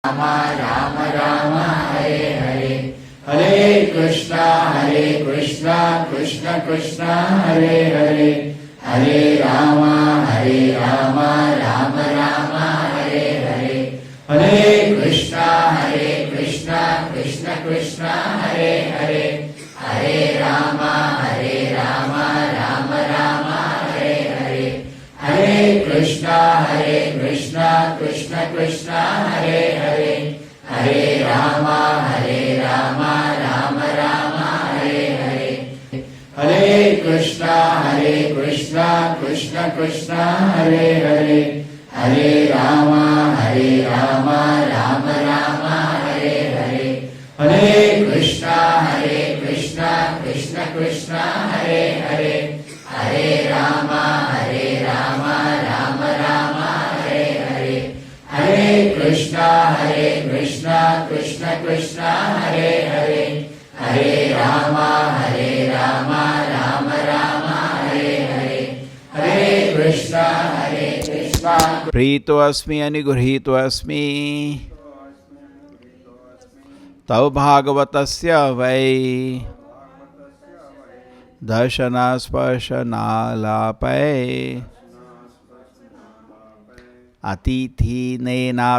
राम राम हरे हरे, हरे कृष्णा कृष्ण कृष्ण हरे हरे, हरे राम राम राम हरे हरे, हरे कृष्णा कृष्ण कृष्ण हरे हरे, हरे राम राम राम हरे हरे, हरे कृष्णा कृष्ण कृष्ण हरे हरे, हरे राम राम राम हरे हरे, हरे कृष्णा कृष्ण कृष्ण हरे हरे, हरे राम राम राम हरे हरे, हरे कृष्णा कृष्ण कृष्ण हरे हरे, हरे राम राम राम हरे हरे, हरे कृष्णा कृष्ण कृष्ण हरे हरे, हरे राम राम राम हरे हरे, हरे कृष्णा प्रीतोऽस्मि अनुगृहीतोऽस्मि तव भागवतस्य वै दर्शनस्पर्शनालापै अतिथिनेनात्ममेधसा.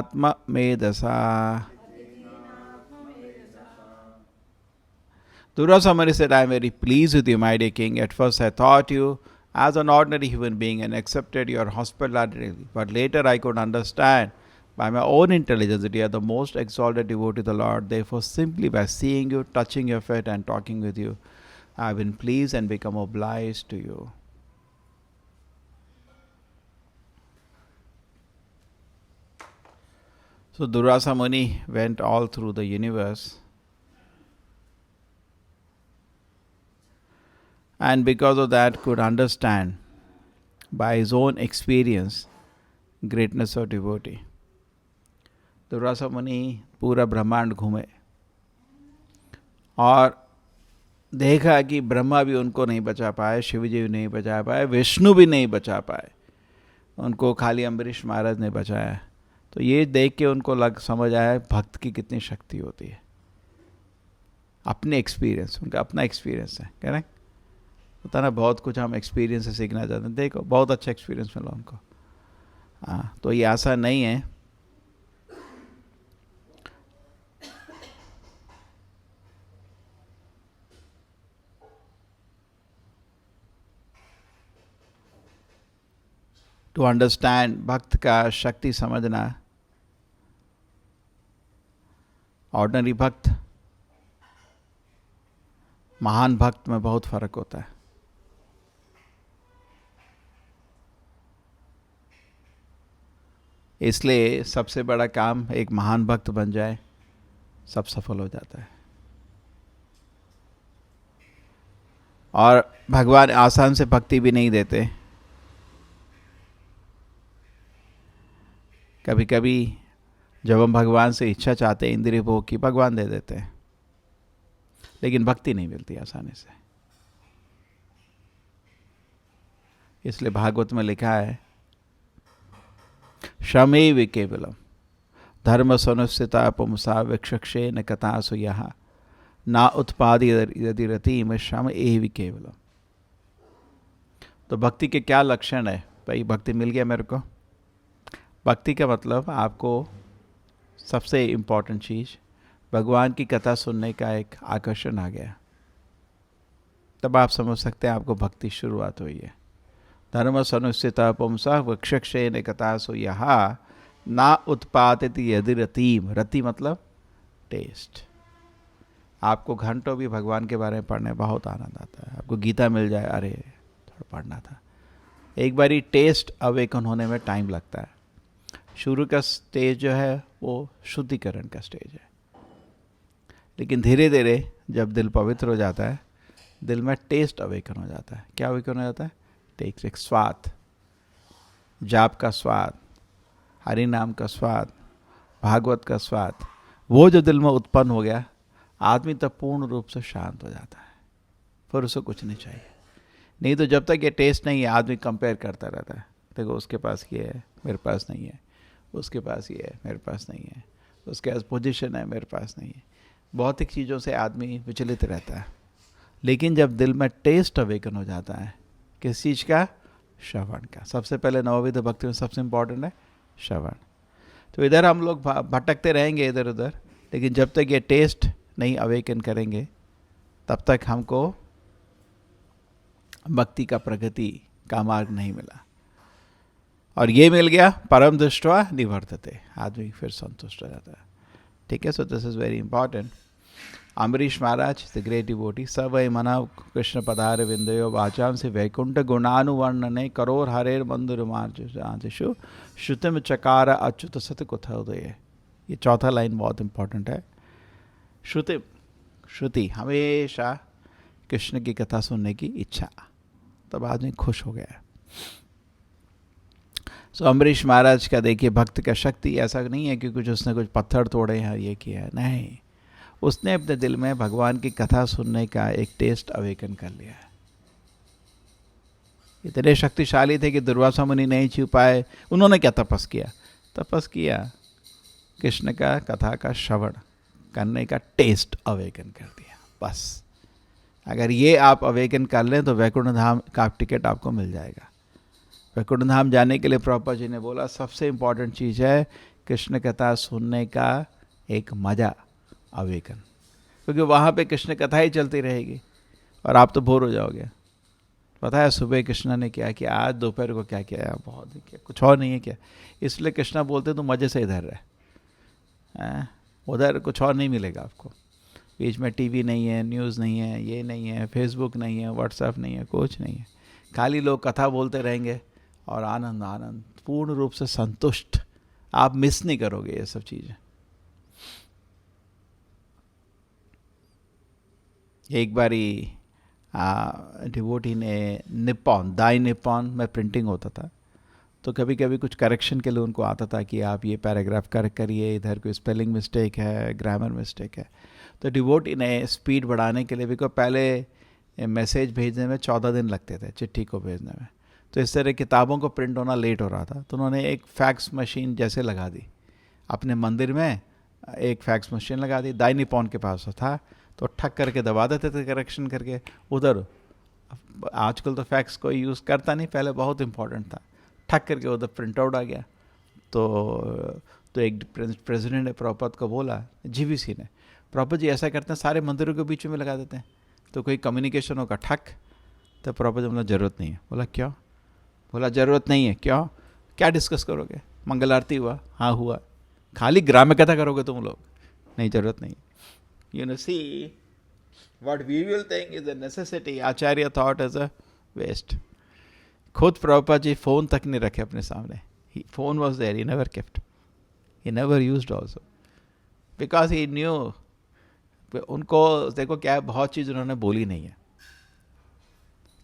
Durvasa Muni said, I am very pleased with you, my dear king. At first I thought you as an ordinary human being and accepted your hospitality. But later I could understand by my own intelligence that you are the most exalted devotee of the Lord. Therefore, simply by seeing you, touching your feet and talking with you, I have been pleased and become obliged to you. So Durvasa Muni went all through the universe, and because of that could understand by his own experience greatness of devotee. Durvasa मुनि पूरा ब्रह्मांड घूमे और देखा कि ब्रह्मा भी उनको नहीं बचा पाए, शिव जी भी नहीं बचा पाए, विष्णु भी नहीं बचा पाए, उनको खाली अम्बरीश महाराज ने बचाया. तो ये देख के उनको समझ आया भक्त की कितनी शक्ति होती है. अपने एक्सपीरियंस, उनका अपना एक्सपीरियंस है, कह रहे होता ना, बहुत कुछ हम एक्सपीरियंस से सीखना चाहते हैं. देखो बहुत अच्छा एक्सपीरियंस मिला उनको. हाँ, तो ये आसान नहीं है. टू अंडरस्टैंड भक्त का शक्ति समझना. ऑर्डिनरी भक्त महान भक्त में बहुत फर्क होता है. इसलिए सबसे बड़ा काम एक महान भक्त बन जाए, सब सफल हो जाता है. और भगवान आसान से भक्ति भी नहीं देते. कभी कभी जब हम भगवान से इच्छा चाहते हैं इंद्रिय भोग की, भगवान दे देते हैं, लेकिन भक्ति नहीं मिलती आसानी से. इसलिए भागवत में लिखा है श्रमेव केवलम धर्म सनुस्थिता पुंसा विक्षक्षे न कथासु यहाँ ना उत्पाद यदि रति में श्रम एव केवलम. तो भक्ति के क्या लक्षण है? भाई भक्ति मिल गया मेरे को. भक्ति का मतलब आपको सबसे इम्पोर्टेंट चीज़ भगवान की कथा सुनने का एक आकर्षण आ गया, तब आप समझ सकते हैं आपको भक्ति शुरुआत हुई है. धर्म सनुस्थिता पुंसा वक्षक्षेन कथासु यहाँ ना उत्पादित यदि रतिम. रति मतलब टेस्ट. आपको घंटों भी भगवान के बारे में पढ़ने बहुत आनंद आता है. आपको गीता मिल जाए, अरे थोड़ा पढ़ना था. एक बारी टेस्ट अवेकन होने में टाइम लगता है. शुरू का स्टेज जो है वो शुद्धिकरण का स्टेज है, लेकिन धीरे धीरे जब दिल पवित्र हो जाता है, दिल में टेस्ट अवेकन हो जाता है. क्या अवेकन हो जाता है? टेस्ट, एक स्वाद, जाप का स्वाद, हरि नाम का स्वाद, भागवत का स्वाद. वो जो दिल में उत्पन्न हो गया, आदमी तब पूर्ण रूप से शांत हो जाता है. फिर उसे कुछ नहीं चाहिए. नहीं तो जब तक ये टेस्ट नहीं है, आदमी कंपेयर करता रहता है. देखो उसके पास ये है, मेरे पास नहीं है, उसके पास ये है, मेरे पास नहीं है, उसके पास पोजीशन है, मेरे पास नहीं है। भौतिक चीज़ों से आदमी विचलित रहता है, लेकिन जब दिल में टेस्ट अवेकन हो जाता है, किस चीज़ का? श्रवण का। सबसे पहले नवविध भक्ति में सबसे इम्पोर्टेंट है श्रवण। तो इधर हम लोग भटकते रहेंगे इधर उधर, लेकिन जब तक ये टेस्ट नहीं अवेकन करेंगे तब तक हमको भक्ति का प्रगति का मार्ग नहीं मिला। और ये मिल गया, परम दृष्ट्वा निवर्तते, आदमी फिर संतुष्ट हो जाता है। ठीक है, so this is very important. Ambarish Maharaj the great devotee, स वै मना कृष्ण पदार विंदयो वाचाम से वैकुंठ गुणानुवर्णने करोर हरेर मंदिर मार्जु श्रुतिम चकार अच्युत सत कुथोदय। ये चौथा लाइन बहुत इंपॉर्टेंट है। श्रुति हमेशा कृष्ण की कथा सुनने की इच्छा, तब आदमी खुश हो गया। सो अम्बरीश महाराज का देखिए, भक्त का शक्ति ऐसा नहीं है कि कुछ उसने कुछ पत्थर तोड़े हैं ये किया है, नहीं, उसने अपने दिल में भगवान की कथा सुनने का एक टेस्ट अवेकन कर लिया है। इतने शक्तिशाली थे कि दुर्वासा मुनि नहीं छू पाए। उन्होंने क्या तपस किया? तपस किया, कृष्ण का कथा का श्रवण करने का टेस्ट अवेकन कर दिया। बस अगर ये आप अवेकन कर लें तो वैकुंठ धाम का टिकट आपको मिल जाएगा। वैकुंठ धाम जाने के लिए प्रभुपाद जी ने बोला सबसे इम्पॉर्टेंट चीज़ है कृष्ण कथा सुनने का एक मज़ा अवेकन, क्योंकि वहाँ पे कृष्ण कथा ही चलती रहेगी और आप तो बोर हो जाओगे। पता है सुबह कृष्णा ने क्या किया, आज दोपहर को क्या किया, बहुत ही किया, कुछ और नहीं है क्या। इसलिए कृष्णा बोलते तो मज़े से इधर रहे, उधर कुछ और नहीं मिलेगा आपको। बीच में टीवी नहीं है, न्यूज़ नहीं है, ये नहीं है, फेसबुक नहीं है, व्हाट्सएप नहीं है, कुछ नहीं है। खाली लोग कथा बोलते रहेंगे और आनंद आनंद, पूर्ण रूप से संतुष्ट। आप मिस नहीं करोगे ये सब चीज़ें। एक बारी डिवोटी ने निप्पॉन, दाई निप्पॉन में प्रिंटिंग होता था, तो कभी कभी कुछ करेक्शन के लिए उनको आता था कि आप ये पैराग्राफ करेक्ट करिए, इधर कोई स्पेलिंग मिस्टेक है, ग्रामर मिस्टेक है। तो डिवोटी ने स्पीड बढ़ाने के लिए भी को पहले मैसेज भेजने में 14 दिन लगते थे, चिट्ठी को भेजने में। तो इस तरह किताबों को प्रिंट होना लेट हो रहा था, तो उन्होंने एक फैक्स मशीन जैसे लगा दी अपने मंदिर में। एक फैक्स मशीन लगा दी, दाई निप्पॉन के पास था, तो ठक करके दबा देते थे करेक्शन करके उधर। आजकल तो फैक्स कोई यूज़ करता नहीं, पहले बहुत इंपॉर्टेंट था। ठक करके उधर प्रिंट आउट आ गया। तो एक प्रेसिडेंट ने प्रभुपाद को बोला, जीवीसी ने, प्रभुपाद जी ऐसा करते हैं सारे मंदिरों के बीच में लगा देते हैं तो कोई कम्युनिकेशन होगा। ठक। तो प्रभुपाद जी बोला ज़रूरत नहीं है। बोला क्यों? बोला ज़रूरत नहीं है। क्यों? क्या डिस्कस करोगे? मंगल आरती हुआ? हाँ हुआ। खाली ग्राम्य कथा करोगे तुम लोग? नहीं, ज़रूरत नहीं। You know, see, what we will think is a necessity, Acharya thought as a waste. खुद प्रभुपाद जी फ़ोन तक नहीं रखे अपने सामने। Phone was there, he never kept. He never used also. Because he knew, उनको देखो क्या बहुत चीज़ उन्होंने बोली नहीं है,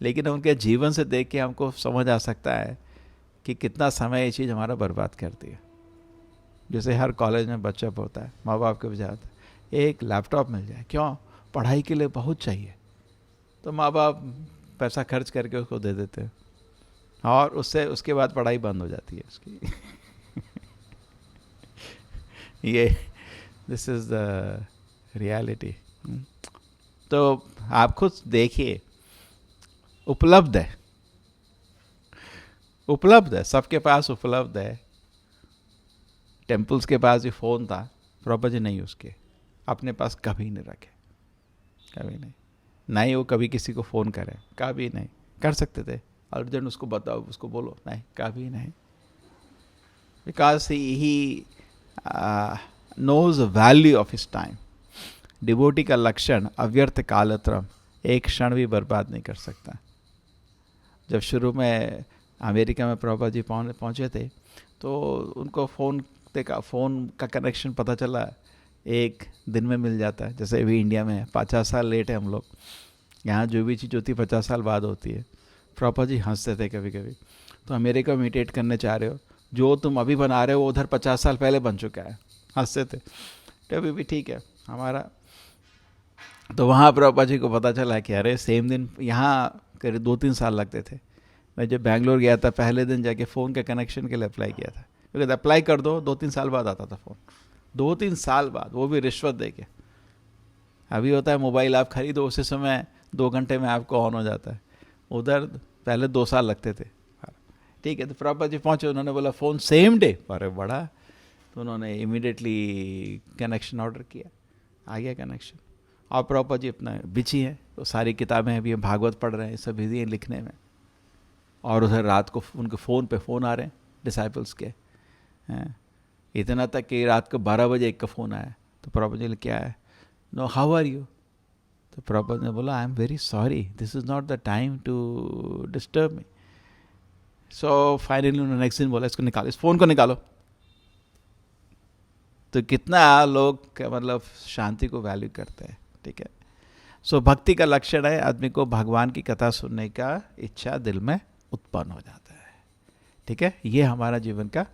लेकिन उनके जीवन से देख के हमको समझ आ सकता है कि कितना समय ये चीज़ हमारा बर्बाद करती है। जैसे हर कॉलेज में बच्चा पढ़ता है, माँ बाप के बजाते एक लैपटॉप मिल जाए, क्यों? पढ़ाई के लिए बहुत चाहिए, तो माँ बाप पैसा खर्च करके उसको दे देते हैं और उसके बाद पढ़ाई बंद हो जाती है उसकी। ये दिस इज़ द रियलिटी। तो आप खुद देखिए, उपलब्ध है, सबके पास उपलब्ध है। टेम्पल्स के पास भी फ़ोन था, प्रभुपाद जी नहीं उसके अपने पास कभी नहीं रखे, कभी नहीं। ना ही वो कभी किसी को फ़ोन करे, कभी नहीं। कर सकते थे, अर्जेंट उसको बताओ, उसको बोलो, नहीं, कभी नहीं। Because he knows value of his time. Devotee का लक्षण अव्यर्थ कालत्रम, एक क्षण भी बर्बाद नहीं कर सकता। जब शुरू में अमेरिका में प्रभुपाद जी पहुँचे थे, तो उनको फ़ोन का कनेक्शन पता चला एक दिन में मिल जाता है। जैसे अभी इंडिया में 50 साल लेट है हम लोग, यहाँ जो भी चीज़ होती है 50 साल बाद होती है। प्रभुपाद जी हंसते थे कभी कभी, तो अमेरिका में इमिटेट करने चाह रहे हो, जो तुम अभी बना रहे हो वो उधर 50 साल पहले बन चुका है। हंसते थे। तो अभी भी ठीक है हमारा। तो वहाँ प्रभुपाद जी को पता चला कि अरे सेम दिन, यहाँ करीब 2-3 साल लगते थे। मैं जब बैंगलोर गया था, पहले दिन जाके फ़ोन के कनेक्शन के लिए अप्लाई किया था, क्योंकि अप्लाई कर दो 2-3 साल बाद आता था फ़ोन। 2-3 साल बाद, वो भी रिश्वत दे के। अभी होता है मोबाइल आप खरीदो उसी समय 2 घंटे में आपको ऑन हो जाता है, उधर पहले 2 साल लगते थे। ठीक है, तो प्रभुपाद जी पहुँचे, उन्होंने बोला फ़ोन सेम डे, अरे बड़ा। तो उन्होंने इमीडिएटली कनेक्शन ऑर्डर किया, आ गया कनेक्शन। और प्रभुपाद जी अपना बिजी है, तो सारी किताबें अभी हम भागवत पढ़ रहे हैं, सब बिजी हैं लिखने में। और उधर रात को उनके फ़ोन पे फ़ोन आ रहे हैं डिसाइपल्स के, हैं। इतना तक कि रात को 12 बजे एक का फ़ोन आया। तो प्रभुपाद जी ने क्या है, नो हाउ आर यू। तो प्रभुपाद ने बोला I am very sorry, this is not the time to disturb me. So finally उन्होंने नेक्स्ट दिन बोला इसको निकालो, इस फ़ोन को निकालो। तो कितना लोग मतलब शांति को वैल्यू करते हैं। ठीक है, सो भक्ति का लक्षण है आदमी को भगवान की कथा सुनने का इच्छा दिल में उत्पन्न हो जाता है। ठीक है, ये हमारा जीवन का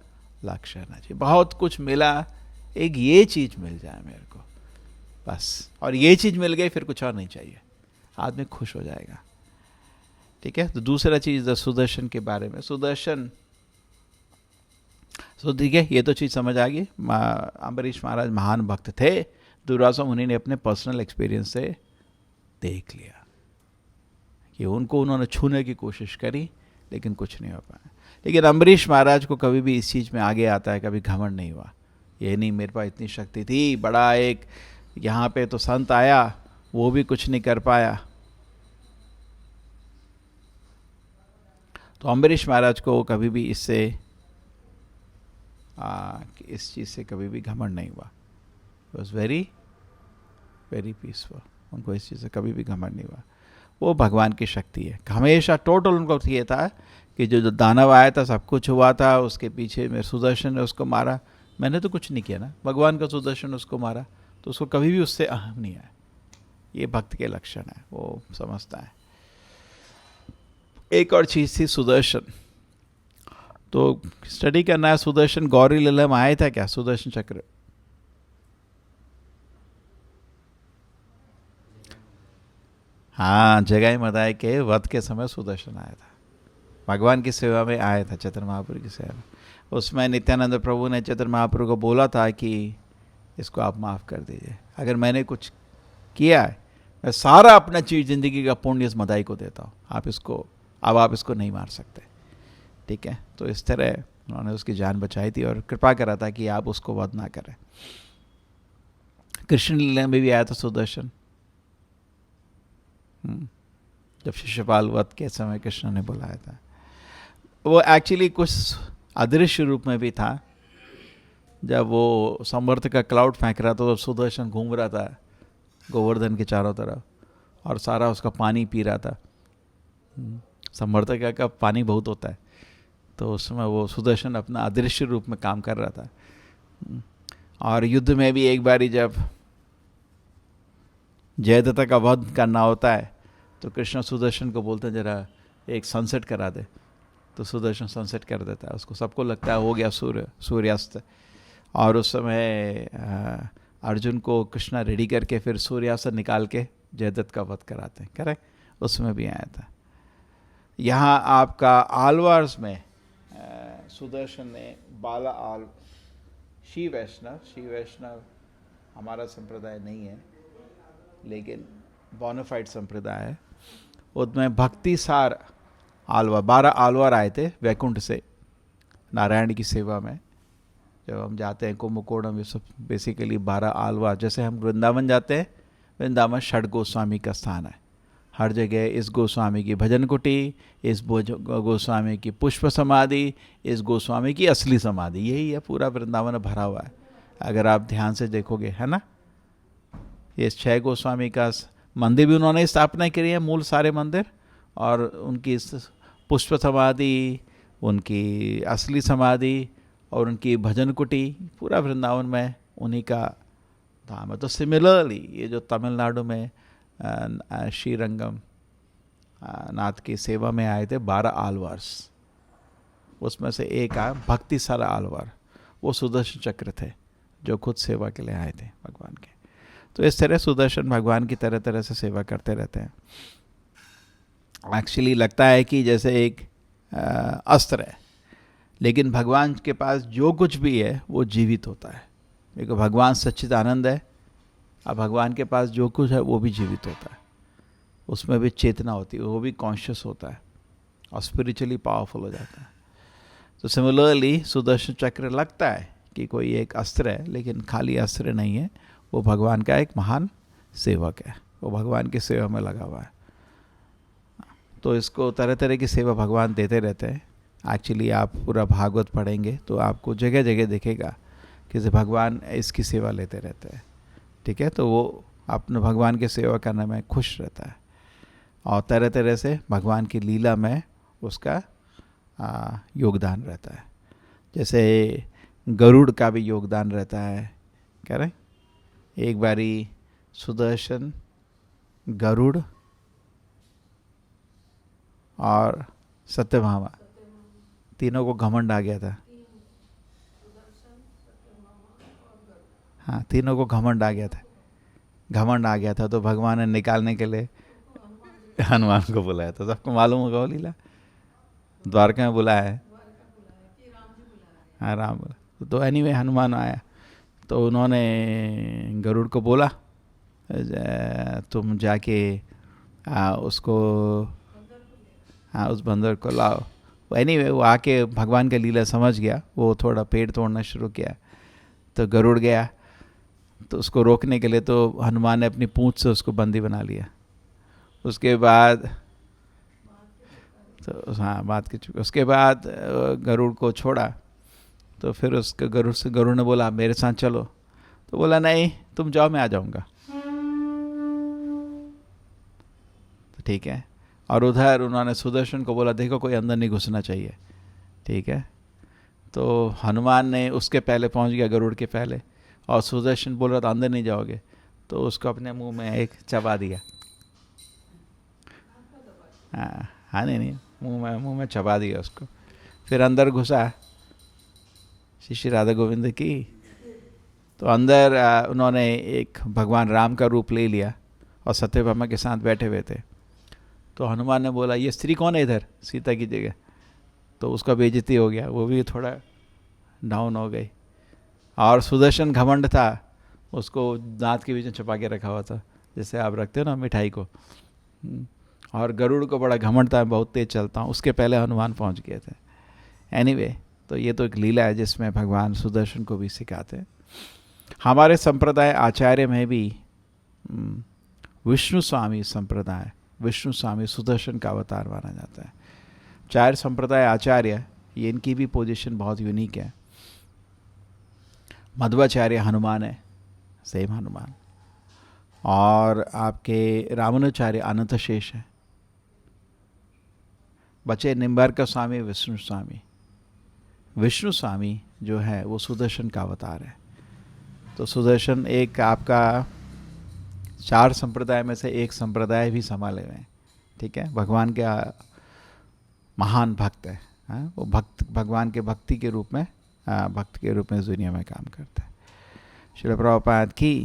लक्ष्य रहना चाहिए। बहुत कुछ मिला, एक ये चीज़ मिल जाए मेरे को बस, और ये चीज़ मिल गई फिर कुछ और नहीं चाहिए, आदमी खुश हो जाएगा। ठीक है, तो दूसरा चीज़ सुदर्शन के बारे में। सुदर्शन, सो ठीक है, ये तो चीज़ समझ आ गई। अम्बरीश महाराज महान भक्त थे, दुर्वासा मुनि ने अपने पर्सनल एक्सपीरियंस से देख लिया कि उनको उन्होंने छूने की कोशिश करी लेकिन कुछ नहीं हो पाया। लेकिन अम्बरीश महाराज को कभी भी इस चीज़ में आगे आता है, कभी घमंड नहीं हुआ। ये नहीं मेरे पास इतनी शक्ति थी, बड़ा एक यहाँ पे तो संत आया वो भी कुछ नहीं कर पाया। तो अम्बरीश महाराज को कभी भी इससे इस चीज़ से कभी भी घमंड नहीं हुआ। वॉज वेरी वेरी पीसफुल, उनको इस चीज़ से कभी भी घमंड नहीं हुआ। वो भगवान की शक्ति है, हमेशा टोटल उनको ये था कि जो दानव आया था सब कुछ हुआ था, उसके पीछे मेरे सुदर्शन ने उसको मारा, मैंने तो कुछ नहीं किया ना, भगवान का सुदर्शन उसको मारा, तो उसको कभी भी उससे अहम नहीं आया। ये भक्त के लक्षण है, वो समझता है। एक और चीज़ थी सुदर्शन, तो स्टडी करना है। सुदर्शन गौरी लीला में आया था क्या सुदर्शन चक्र? हाँ, जगाई मदाई के वध के समय सुदर्शन आया था, भगवान की सेवा में आया था, चैतन्य महाप्रभु की सेवा में। उसमें नित्यानंद प्रभु ने चैतन्य महाप्रभु को बोला था कि इसको आप माफ़ कर दीजिए, अगर मैंने कुछ किया है मैं सारा अपना चीज जिंदगी का पुण्य इस मदाई को देता हूँ, आप इसको नहीं मार सकते। ठीक है, तो इस तरह उन्होंने उसकी जान बचाई थी और कृपा करा था कि आप उसको वध ना करें। कृष्ण लीला में भी आया था सुदर्शन, जब शिशुपाल वध के समय कृष्ण ने बुलाया था। वो एक्चुअली कुछ अदृश्य रूप में भी था, जब वो समर्थ का क्लाउड फेंक रहा था तो सुदर्शन घूम रहा था गोवर्धन के चारों तरफ और सारा उसका पानी पी रहा था। समर्थ का पानी बहुत होता है, तो उस समय वो सुदर्शन अपना अदृश्य रूप में काम कर रहा था। और युद्ध में भी एक बारी जब जयद्रथ का वध करना होता है तो कृष्ण सुदर्शन को बोलते हैं जरा एक सनसेट करा दे, तो सुदर्शन सनसेट कर देता है, उसको सबको लगता है हो गया सूर्यास्त। और उस समय अर्जुन को कृष्णा रेडी करके फिर सूर्यास्त निकाल के जयद्रथ का वध कराते हैं, करेक्ट, उसमें भी आया था। यहाँ आपका आलवार्स में सुदर्शन ने बाला आल श्री वैष्णव हमारा संप्रदाय नहीं है लेकिन बोनाफाइड संप्रदाय है, उसमें भक्ति सार आलवार 12 आलवार आए थे वैकुंठ से नारायण की सेवा में। जब हम जाते हैं कुंभकोणम, ये सब बेसिकली 12 आलवार, जैसे हम वृंदावन जाते हैं, वृंदावन षड गोस्वामी का स्थान है। हर जगह इस गोस्वामी की भजन कुटी, इस गोस्वामी की पुष्प समाधि, इस गोस्वामी की असली समाधि, यही है, पूरा वृंदावन भरा हुआ है अगर आप ध्यान से देखोगे, है ना। ये 6 गोस्वामी का मंदिर भी उन्होंने स्थापना करी है, मूल सारे मंदिर, और उनकी पुष्प समाधि, उनकी असली समाधि और उनकी भजन कुटी पूरा वृंदावन में उन्हीं का धाम है। तो सिमिलरली ये जो तमिलनाडु में श्रीरंगम नाथ की सेवा में आए थे 12 आलवार्स, उसमें से एक आया भक्ति सारा आलवार, वो सुदर्शन चक्र थे जो खुद सेवा के लिए आए थे भगवान के। तो इस तरह सुदर्शन भगवान की तरह तरह से सेवा करते रहते हैं। एक्चुअली लगता है कि जैसे एक अस्त्र है, लेकिन भगवान के पास जो कुछ भी है वो जीवित होता है, क्योंकि भगवान सच्चिद आनंद है। अब भगवान के पास जो कुछ है वो भी जीवित होता है, उसमें भी चेतना होती है, वो भी कॉन्शियस होता है और स्पिरिचुअली पावरफुल हो जाता है। तो सिमिलरली सुदर्शन चक्र लगता है कि कोई एक अस्त्र है, लेकिन खाली अस्त्र नहीं है, वो भगवान का एक महान सेवक है, वो भगवान की सेवा में लगा हुआ है। तो इसको तरह तरह की सेवा भगवान देते रहते हैं। एक्चुअली आप पूरा भागवत पढ़ेंगे तो आपको जगह जगह दिखेगा कि भगवान इसकी सेवा लेते रहते हैं। ठीक है, तो वो अपने भगवान की सेवा करने में खुश रहता है और तरह तरह से भगवान की लीला में उसका योगदान रहता है। जैसे गरुड़ का भी योगदान रहता है। कह रहे एक बारी सुदर्शन, गरुड़ और सत्यभामा, तीनों को घमंड आ गया था। हाँ, तीनों को घमंड आ गया था, घमंड आ गया था। तो भगवान ने निकालने के लिए हनुमान को बुलाया था। सबको मालूम होगा वो लीला, द्वारका में बुलाया है। हाँ, राम बोला। तो एनीवे हनुमान आया तो उन्होंने गरुड़ को बोला तुम जाके उसको, हाँ, उस बंदर को लाओ। एनीवे वो आके भगवान का लीला समझ गया, वो थोड़ा पेड़ तोड़ना शुरू किया। तो गरुड़ गया, तो उसको रोकने के लिए तो हनुमान ने अपनी पूंछ से उसको बंदी बना लिया। उसके बाद तो हाँ, बात की चुकी। उसके बाद गरुड़ को छोड़ा तो फिर उसके गरुड़ ने बोला मेरे साथ चलो। तो बोला नहीं, तुम जाओ, मैं आ जाऊंगा। तो ठीक है। और उधर उन्होंने सुदर्शन को बोला देखो कोई अंदर नहीं घुसना चाहिए। ठीक है, तो हनुमान ने उसके पहले पहुंच गया, गरुड़ के पहले, और सुदर्शन बोल रहा था अंदर नहीं जाओगे, तो उसको अपने मुंह में एक चबा दिया। हाँ नहीं, मुंह में चबा दिया उसको। फिर अंदर घुसा, श्री राधा गोविंद की। तो अंदर उन्होंने एक भगवान राम का रूप ले लिया और सत्यभामा के साथ बैठे हुए थे। तो हनुमान ने बोला ये स्त्री कौन है इधर सीता की जगह? तो उसका बेइज्जती हो गया, वो भी थोड़ा डाउन हो गई। और सुदर्शन घमंड था, उसको दांत के बीच में छुपा के रखा हुआ था, जैसे आप रखते हो ना मिठाई को। और गरुड़ को बड़ा घमंड था, बहुत तेज चलता हूँ, उसके पहले हनुमान पहुँच गए थे। एनीवे, तो ये तो एक लीला है जिसमें भगवान सुदर्शन को भी सिखाते हैं। हमारे संप्रदाय आचार्य में भी विष्णु स्वामी संप्रदाय, विष्णु स्वामी सुदर्शन का अवतार माना जाता है। 4 संप्रदाय आचार्य, ये इनकी भी पोजीशन बहुत यूनिक है। मध्वाचार्य हनुमान है, सेम हनुमान। और आपके रामानुचार्य अनंत शेष है। बचे निम्बार्क स्वामी, विष्णु स्वामी। विष्णु स्वामी जो है वो सुदर्शन का अवतार है। तो सुदर्शन एक आपका 4 संप्रदाय में से एक संप्रदाय भी संभाले हुए हैं। ठीक है, भगवान का महान भक्त है। हाँ, वो भगवान के भक्त के रूप में इस दुनिया में काम करता है। श्रील प्रभुपाद की।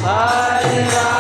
Hare Rama